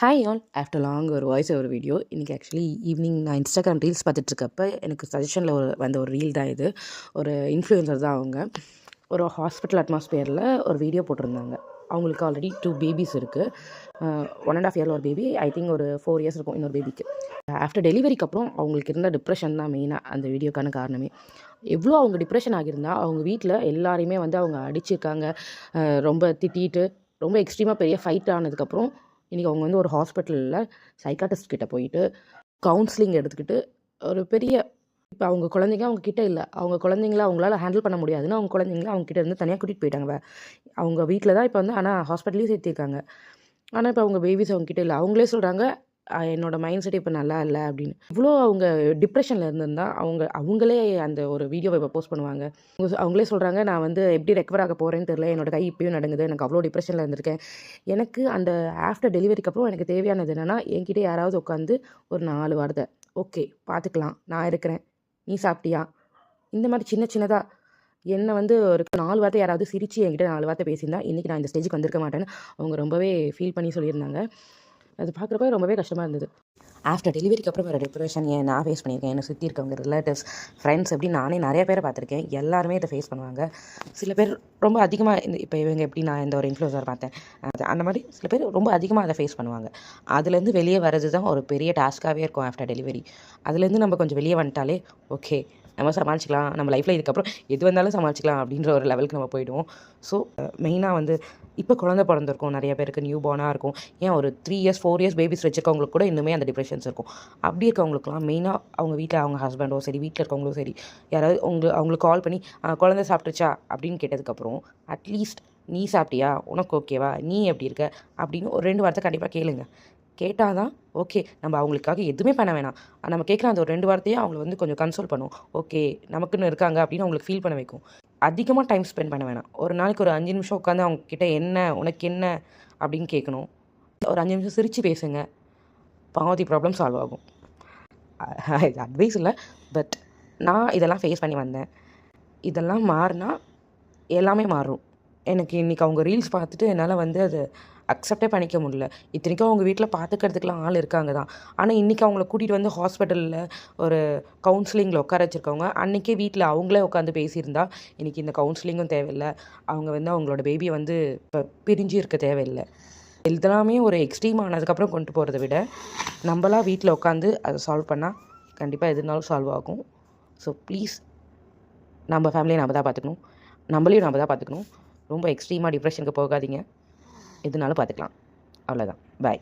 Hi all after long ஒரு voice ஒரு video. இன்றைக்கி ஆக்சுவலி ஈவினிங் நான் இன்ஸ்டாகிராம் ரீல்ஸ் பார்த்துட்ருக்கப்ப எனக்கு சஜஷனில் வந்த ஒரு ரீல் தான் இது. ஒரு இன்ஃப்ளூயன்சர் தான் அவங்க. ஒரு ஹாஸ்பிட்டல் அட்மாஸ்பியரில் ஒரு வீடியோ போட்டிருந்தாங்க. அவங்களுக்கு ஆல்ரெடி 2 பேபிஸ் இருக்குது. 1.5 இயரில் ஒரு பேபி, ஐ திங்க் ஒரு 4 இயர்ஸ் இருக்கும் இன்னொரு பேபிக்கு. ஆஃப்டர் டெலிவரிக்கு அப்புறம் அவங்களுக்கு இருந்த டிப்ரெஷன் தான் மெயினாக அந்த வீடியோக்கான காரணமே. எவ்வளோ அவங்க டிப்ரெஷன் ஆகியிருந்தால் அவங்க வீட்டில் எல்லாரையுமே அவங்க அடிச்சிருக்காங்க, ரொம்ப திட்டிட்டு ரொம்ப எக்ஸ்ட்ரீமாக பெரிய ஃபைட் ஆனதுக்கப்புறம் இன்றைக்கி அவங்க ஒரு ஹாஸ்பிட்டலில் சைக்காட்டிஸ்ட் கிட்ட போயிட்டு கவுன்சிலிங் எடுத்துக்கிட்டு ஒரு பெரிய இப்போ அவங்க குழந்தைங்க அவங்க கிட்டே இல்லை, அவங்க குழந்தைங்கள அவங்களால ஹேண்டில் பண்ண முடியாதுன்னு அவங்க குழந்தைங்கள அவங்க கிட்ட இருந்து தனியாக கூட்டிகிட்டு போயிட்டாங்க. அவங்க வீட்டில் தான் இப்போ ஆனால் ஹாஸ்பிட்டலையும் சேர்த்திருக்காங்க. ஆனால் இப்போ அவங்க பேபிஸ் அவங்க கிட்டே இல்லை. அவங்களே சொல்கிறாங்க, என்னோட மைண்ட் செட் இப்போ நல்லா இல்லை அப்படின்னு. இவ்வளோ அவங்க டிப்ரெஷனில் இருந்திருந்தால் அவங்களே அந்த ஒரு வீடியோவை இப்போ போஸ்ட் பண்ணுவாங்க. அவங்களே சொல்கிறாங்க, நான் எப்படி ரெக்கவர் ஆக போகிறேன்னு தெரியல, என்னோட கை இப்பயும் நடுங்குது, எனக்கு அவ்வளோ டிப்ரெஷனில் இருந்திருக்கேன். எனக்கு அந்த ஆஃப்டர் டெலிவரிக்கு அப்புறம் எனக்கு தேவையானது என்னென்னா, என்கிட்ட யாராவது உட்காந்து ஒரு 4 வார்த்தை, ஓகே பார்த்துக்கலாம், நான் இருக்கிறேன், நீ சாப்பிட்டியா, இந்த மாதிரி சின்ன சின்னதாக என்னை ஒரு 4 வார்த்தை யாராவது சிரித்து என்கிட்ட 4 வார்த்தை பேசியிருந்தா இன்றைக்கி நான் இந்த ஸ்டேஜுக்கு வந்திருக்க மாட்டேன்னு அவங்க ரொம்பவே ஃபீல் பண்ணி சொல்லியிருந்தாங்க. அது பார்க்குறப்ப ரொம்பவே கஷ்டமாக இருந்தது. ஆஃப்டர் டெலிவரிக்கு அப்புறம் வர டிப்ரெஷன் நான் ஃபேஸ் பண்ணியிருக்கேன். என்னை சுற்றி இருக்கவங்க ரிலேட்டிவ்ஸ், ஃப்ரெண்ட்ஸ் எப்படி நானே நிறைய பேரை பார்த்துருக்கேன். எல்லாருமே இதை ஃபேஸ் பண்ணுவாங்க. சில பேர் ரொம்ப அதிகமாக இப்போ இவங்க எப்படி நான் இந்த ஒரு இன்ஃப்ளூயன்சர் பார்த்தேன், அந்த மாதிரி சில பேர் ரொம்ப அதிகமாக அதை ஃபேஸ் பண்ணுவாங்க. அதுலேருந்து வெளியே வர்றது தான் ஒரு பெரிய டாஸ்க்காகவே இருக்கும் ஆஃப்டர் டெலிவரி. அதுலேருந்து நம்ம கொஞ்சம் வெளியே வந்துட்டாலே ஓகே, நம்ம சமாளிச்சிக்கலாம், நம்ம லைஃப்பில் இதுக்கப்புறம் எது வந்தாலும் சமாளிச்சிக்கலாம் அப்படின்ற ஒரு லெவலுக்கு நம்ம போய்டுவோம். ஸோ மெயினாக இப்போ குழந்தை பிறந்திருக்கும், நிறைய பேருக்கு நியூ பார்னாக இருக்கும், ஏன் ஒரு 3 இயர்ஸ் 4 இயர்ஸ் பேபிஸ் வச்சுருக்கவங்களுக்கு கூட இன்னுமே அந்த டிப்ரெஷன்ஸ் இருக்கும். அப்படி இருக்கவங்களுக்குலாம் மெயினாக அவங்க வீட்டில் அவங்க ஹஸ்பண்டோ சரி, வீட்டில் இருக்கவங்களும் சரி, யாராவது அவங்களுக்கு கால் பண்ணி குழந்தை சாப்பிட்டுச்சா அப்படின்னு கேட்டதுக்கப்புறம் அட்லீஸ்ட் நீ சாப்பிட்டியா, உனக்கு ஓகேவா, நீ எப்படி இருக்க அப்படின்னு ஒரு 2 வார்த்தை கண்டிப்பாக கேளுங்க. கேட்டால் தான் ஓகே, நம்ம அவங்களுக்காக எதுவுமே பண்ண வேணாம், நம்ம கேட்குற அந்த ஒரு 2 வார்த்தையே அவங்கள கொஞ்சம் கன்சோல் பண்ணும். ஓகே நமக்குன்னு இருக்காங்க அப்படின்னு அவங்களுக்கு ஃபீல் பண்ண வைக்கும். அதிகமாக டைம் ஸ்பெண்ட் பண்ண வேணாம். ஒரு நாளைக்கு ஒரு 5 நிமிஷம் உட்காந்து அவங்கக்கிட்ட என்ன உனக்கு என்ன அப்படின்னு கேட்கணும். ஒரு 5 நிமிஷம் சிரித்து பேசுங்க, பாதி ப்ராப்ளம் சால்வ் ஆகும். இது அட்வைஸ் இல்லை, பட் நான் இதெல்லாம் ஃபேஸ் பண்ணி வந்தேன். இதெல்லாம் மாறினா எல்லாமே மாறும். எனக்கு இன்றைக்கி அவங்க ரீல்ஸ் பார்த்துட்டு என்னால் அது அக்செப்டே பண்ணிக்க முடியல. இத்தனைக்கும் அவங்க வீட்டில் பார்த்துக்கிறதுக்குலாம் ஆள் இருக்காங்க தான். ஆனால் இன்றைக்கி அவங்கள கூட்டிகிட்டு ஹாஸ்பிட்டலில் ஒரு கவுன்சிலிங்கில் உட்கார வச்சுருக்கவங்க அன்றைக்கே வீட்டில் அவங்களே உட்காந்து பேசியிருந்தா இன்றைக்கி இந்த கவுன்சிலிங்கும் தேவையில்லை, அவங்க அவங்களோட பேபியை இப்போ பிரிஞ்சு இருக்க தேவையில்லை. எல்லாமே ஒரு எக்ஸ்ட்ரீம் ஆனதுக்கப்புறம் கொண்டு போகிறத விட நம்மளாம் வீட்டில் உட்காந்து அதை சால்வ் பண்ணால் கண்டிப்பாக எதுனாலும் சால்வ் ஆகும். ஸோ ப்ளீஸ், நம்ம ஃபேமிலியை நம்ம தான் பார்த்துக்கணும், நம்மளையும் நம்ம தான் பார்த்துக்கணும். ரொம்ப எக்ஸ்ட்ரீமாக டிப்ரெஷனுக்கு போகாதீங்க, எதுனாலும் பார்த்துக்கலாம். அவ்வளோதான். பாய்.